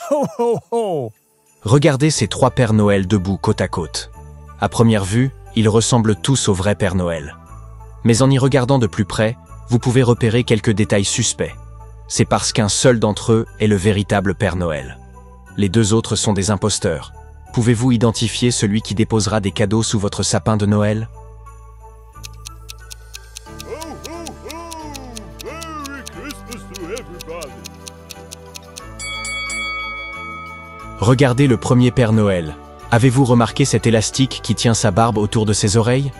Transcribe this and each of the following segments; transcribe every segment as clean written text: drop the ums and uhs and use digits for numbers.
Ho ho ho! Regardez ces 3 Pères Noël debout côte à côte. À première vue, ils ressemblent tous au vrai Père Noël. Mais en y regardant de plus près, vous pouvez repérer quelques détails suspects. C'est parce qu'un seul d'entre eux est le véritable Père Noël. Les 2 autres sont des imposteurs. Pouvez-vous identifier celui qui déposera des cadeaux sous votre sapin de Noël? Merry Christmas to everybody! Regardez le premier Père Noël. Avez-vous remarqué cet élastique qui tient sa barbe autour de ses oreilles?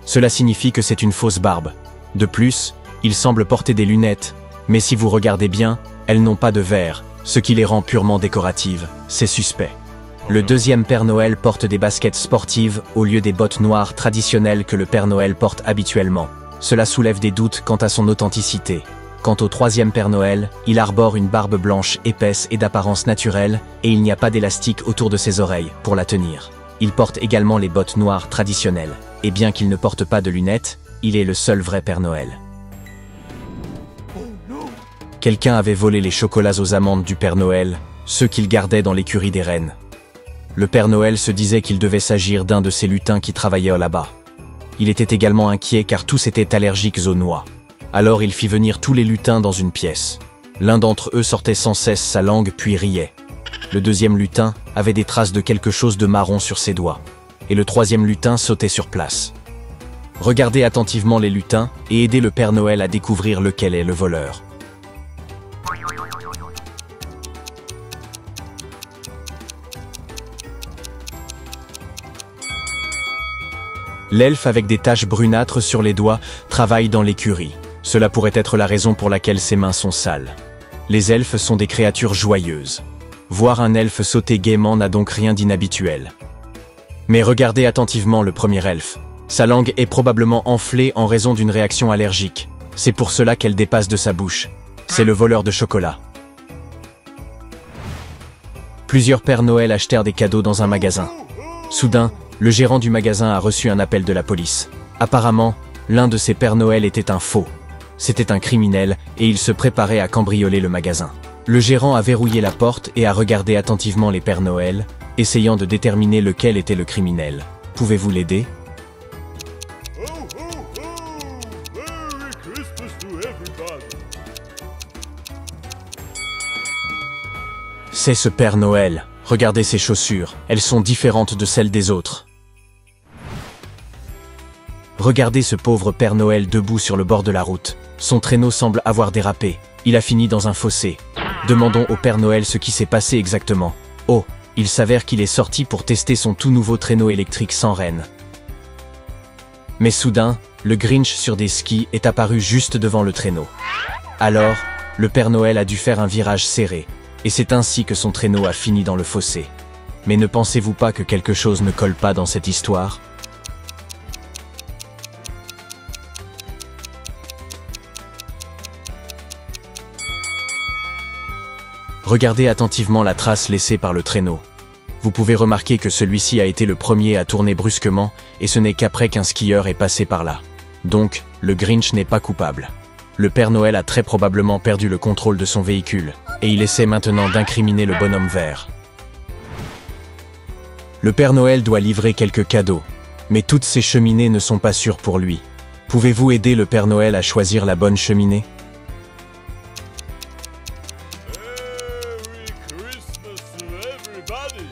Cela signifie que c'est une fausse barbe. De plus, il semble porter des lunettes, mais si vous regardez bien, elles n'ont pas de verre, ce qui les rend purement décoratives. C'est suspect. Le deuxième Père Noël porte des baskets sportives au lieu des bottes noires traditionnelles que le Père Noël porte habituellement. Cela soulève des doutes quant à son authenticité. Quant au troisième Père Noël, il arbore une barbe blanche épaisse et d'apparence naturelle, et il n'y a pas d'élastique autour de ses oreilles pour la tenir. Il porte également les bottes noires traditionnelles, et bien qu'il ne porte pas de lunettes, il est le seul vrai Père Noël. Quelqu'un avait volé les chocolats aux amandes du Père Noël, ceux qu'il gardait dans l'écurie des rennes. Le Père Noël se disait qu'il devait s'agir d'un de ces lutins qui travaillaient là-bas. Il était également inquiet car tous étaient allergiques aux noix. Alors il fit venir tous les lutins dans une pièce. L'un d'entre eux sortait sans cesse sa langue puis riait. Le deuxième lutin avait des traces de quelque chose de marron sur ses doigts. Et le troisième lutin sautait sur place. Regardez attentivement les lutins et aidez le Père Noël à découvrir lequel est le voleur. L'elfe avec des taches brunâtres sur les doigts travaille dans l'écurie. Cela pourrait être la raison pour laquelle ses mains sont sales. Les elfes sont des créatures joyeuses. Voir un elfe sauter gaiement n'a donc rien d'inhabituel. Mais regardez attentivement le premier elfe. Sa langue est probablement enflée en raison d'une réaction allergique. C'est pour cela qu'elle dépasse de sa bouche. C'est le voleur de chocolat. Plusieurs Pères Noël achetèrent des cadeaux dans un magasin. Soudain, le gérant du magasin a reçu un appel de la police. Apparemment, l'un de ces Pères Noël était un faux. C'était un criminel et il se préparait à cambrioler le magasin. Le gérant a verrouillé la porte et a regardé attentivement les Pères Noël, essayant de déterminer lequel était le criminel. Pouvez-vous l'aider? Merry Christmas to everybody! C'est ce Père Noël. Regardez ses chaussures. Elles sont différentes de celles des autres. Regardez ce pauvre Père Noël debout sur le bord de la route. Son traîneau semble avoir dérapé. Il a fini dans un fossé. Demandons au Père Noël ce qui s'est passé exactement. Oh, il s'avère qu'il est sorti pour tester son tout nouveau traîneau électrique sans rênes. Mais soudain, le Grinch sur des skis est apparu juste devant le traîneau. Alors, le Père Noël a dû faire un virage serré, et c'est ainsi que son traîneau a fini dans le fossé. Mais ne pensez-vous pas que quelque chose ne colle pas dans cette histoire ? Regardez attentivement la trace laissée par le traîneau. Vous pouvez remarquer que celui-ci a été le premier à tourner brusquement, et ce n'est qu'après qu'un skieur est passé par là. Donc, le Grinch n'est pas coupable. Le Père Noël a très probablement perdu le contrôle de son véhicule, et il essaie maintenant d'incriminer le bonhomme vert. Le Père Noël doit livrer quelques cadeaux, mais toutes ces cheminées ne sont pas sûres pour lui. Pouvez-vous aider le Père Noël à choisir la bonne cheminée ? Merry Christmas to everybody!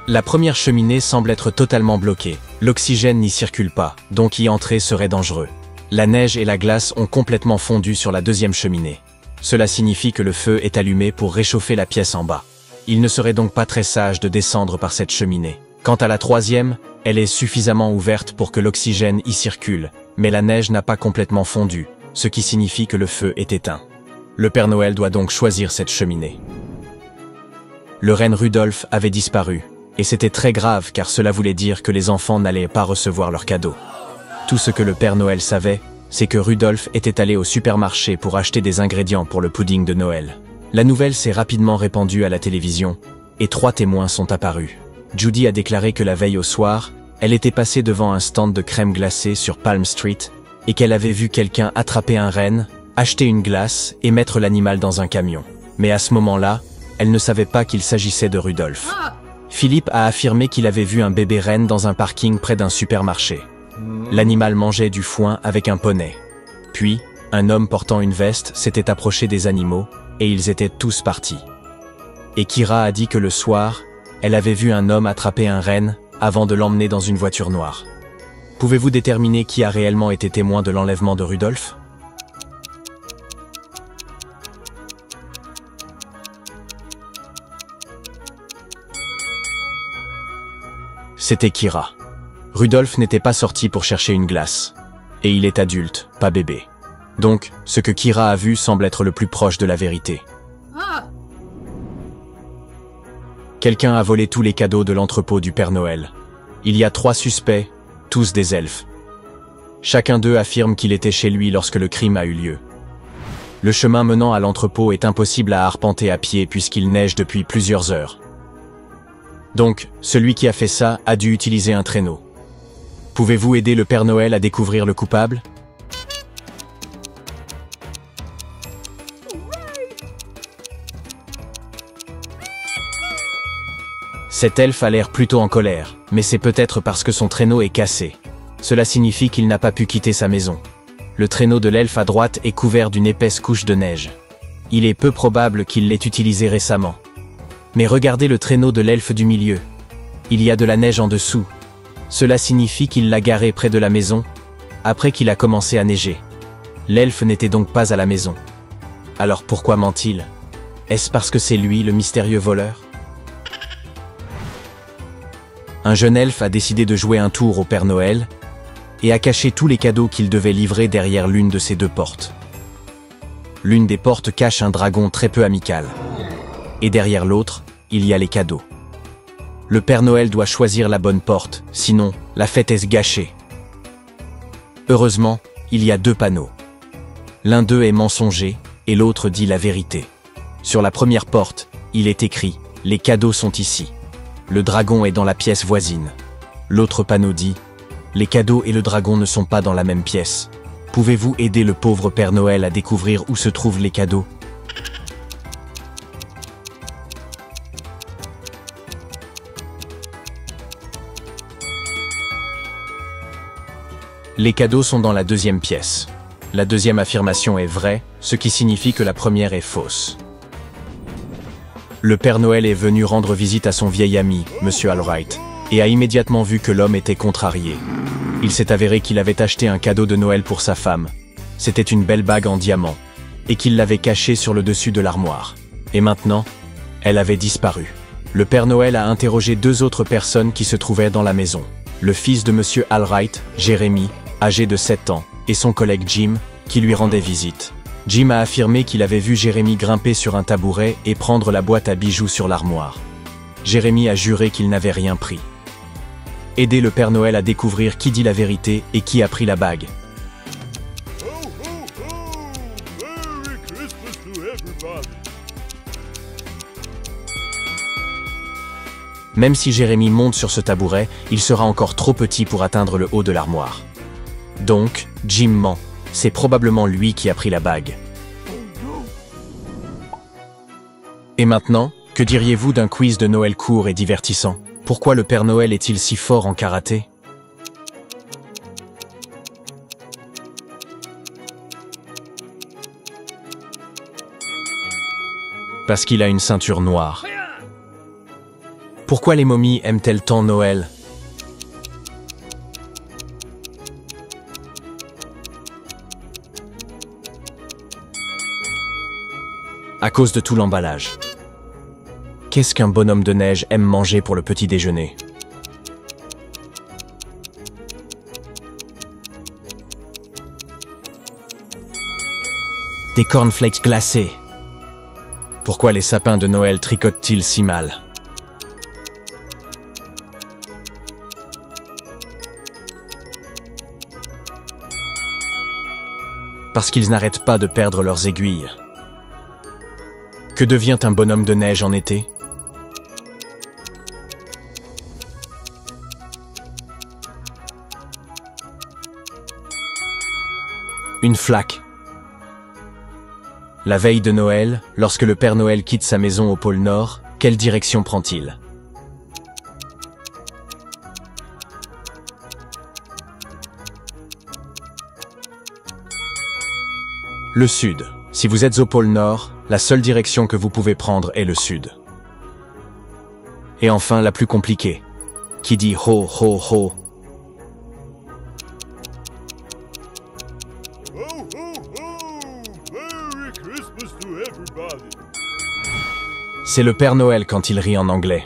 La première cheminée semble être totalement bloquée. L'oxygène n'y circule pas, donc y entrer serait dangereux. La neige et la glace ont complètement fondu sur la deuxième cheminée. Cela signifie que le feu est allumé pour réchauffer la pièce en bas. Il ne serait donc pas très sage de descendre par cette cheminée. Quant à la troisième, elle est suffisamment ouverte pour que l'oxygène y circule, mais la neige n'a pas complètement fondu, ce qui signifie que le feu est éteint. Le Père Noël doit donc choisir cette cheminée. Le renne Rudolph avait disparu, et c'était très grave car cela voulait dire que les enfants n'allaient pas recevoir leurs cadeaux. Tout ce que le Père Noël savait, c'est que Rudolph était allé au supermarché pour acheter des ingrédients pour le pudding de Noël. La nouvelle s'est rapidement répandue à la télévision, et 3 témoins sont apparus. Judy a déclaré que la veille au soir, elle était passée devant un stand de crème glacée sur Palm Street, et qu'elle avait vu quelqu'un attraper un renne, acheter une glace et mettre l'animal dans un camion. Mais à ce moment-là, elle ne savait pas qu'il s'agissait de Rudolf. Philippe a affirmé qu'il avait vu un bébé renne dans un parking près d'un supermarché. L'animal mangeait du foin avec un poney. Puis, un homme portant une veste s'était approché des animaux et ils étaient tous partis. Et Kira a dit que le soir, elle avait vu un homme attraper un renne avant de l'emmener dans une voiture noire. Pouvez-vous déterminer qui a réellement été témoin de l'enlèvement de Rudolf? C'était Kira. Rudolf n'était pas sorti pour chercher une glace. Et il est adulte, pas bébé. Donc, ce que Kira a vu semble être le plus proche de la vérité. Quelqu'un a volé tous les cadeaux de l'entrepôt du Père Noël. Il y a 3 suspects, tous des elfes. Chacun d'eux affirme qu'il était chez lui lorsque le crime a eu lieu. Le chemin menant à l'entrepôt est impossible à arpenter à pied puisqu'il neige depuis plusieurs heures. Donc, celui qui a fait ça a dû utiliser un traîneau. Pouvez-vous aider le Père Noël à découvrir le coupable? Cet elfe a l'air plutôt en colère, mais c'est peut-être parce que son traîneau est cassé. Cela signifie qu'il n'a pas pu quitter sa maison. Le traîneau de l'elfe à droite est couvert d'une épaisse couche de neige. Il est peu probable qu'il l'ait utilisé récemment. Mais regardez le traîneau de l'elfe du milieu. Il y a de la neige en dessous. Cela signifie qu'il l'a garé près de la maison, après qu'il a commencé à neiger. L'elfe n'était donc pas à la maison. Alors pourquoi ment-il? Est-ce parce que c'est lui le mystérieux voleur? Un jeune elfe a décidé de jouer un tour au Père Noël et a caché tous les cadeaux qu'il devait livrer derrière l'une de ces 2 portes. L'une des portes cache un dragon très peu amical. Et derrière l'autre, il y a les cadeaux. Le Père Noël doit choisir la bonne porte, sinon la fête est gâchée. Heureusement, il y a 2 panneaux. L'un d'eux est mensonger et l'autre dit la vérité. Sur la première porte, il est écrit « Les cadeaux sont ici ». Le dragon est dans la pièce voisine. L'autre panneau dit « Les cadeaux et le dragon ne sont pas dans la même pièce. Pouvez-vous aider le pauvre Père Noël à découvrir où se trouvent les cadeaux ?» Les cadeaux sont dans la 2e pièce. La 2e affirmation est vraie, ce qui signifie que la première est fausse. Le Père Noël est venu rendre visite à son vieil ami, Monsieur Allwright, et a immédiatement vu que l'homme était contrarié. Il s'est avéré qu'il avait acheté un cadeau de Noël pour sa femme. C'était une belle bague en diamant, et qu'il l'avait cachée sur le dessus de l'armoire. Et maintenant, elle avait disparu. Le Père Noël a interrogé 2 autres personnes qui se trouvaient dans la maison. Le fils de Monsieur Allwright, Jérémy, âgé de 7 ans, et son collègue Jim, qui lui rendait visite. Jim a affirmé qu'il avait vu Jérémy grimper sur un tabouret et prendre la boîte à bijoux sur l'armoire. Jérémy a juré qu'il n'avait rien pris. Aidez le Père Noël à découvrir qui dit la vérité et qui a pris la bague. Ho, ho, ho! Merry Christmas to everybody! Même si Jérémy monte sur ce tabouret, il sera encore trop petit pour atteindre le haut de l'armoire. Donc, Jim ment. C'est probablement lui qui a pris la bague. Et maintenant, que diriez-vous d'un quiz de Noël court et divertissant? Pourquoi le Père Noël est-il si fort en karaté? Parce qu'il a une ceinture noire. Pourquoi les momies aiment-elles tant Noël? À cause de tout l'emballage. Qu'est-ce qu'un bonhomme de neige aime manger pour le petit déjeuner? Des cornflakes glacés. Pourquoi les sapins de Noël tricotent-ils si mal? Parce qu'ils n'arrêtent pas de perdre leurs aiguilles. Que devient un bonhomme de neige en été? Une flaque. La veille de Noël, lorsque le Père Noël quitte sa maison au pôle Nord, quelle direction prend-il? Le Sud. Si vous êtes au pôle Nord, la seule direction que vous pouvez prendre est le Sud. Et enfin, la plus compliquée. Qui dit ho ho ho? Ho, ho, ho! Merry Christmas to everybody! C'est le Père Noël quand il rit en anglais.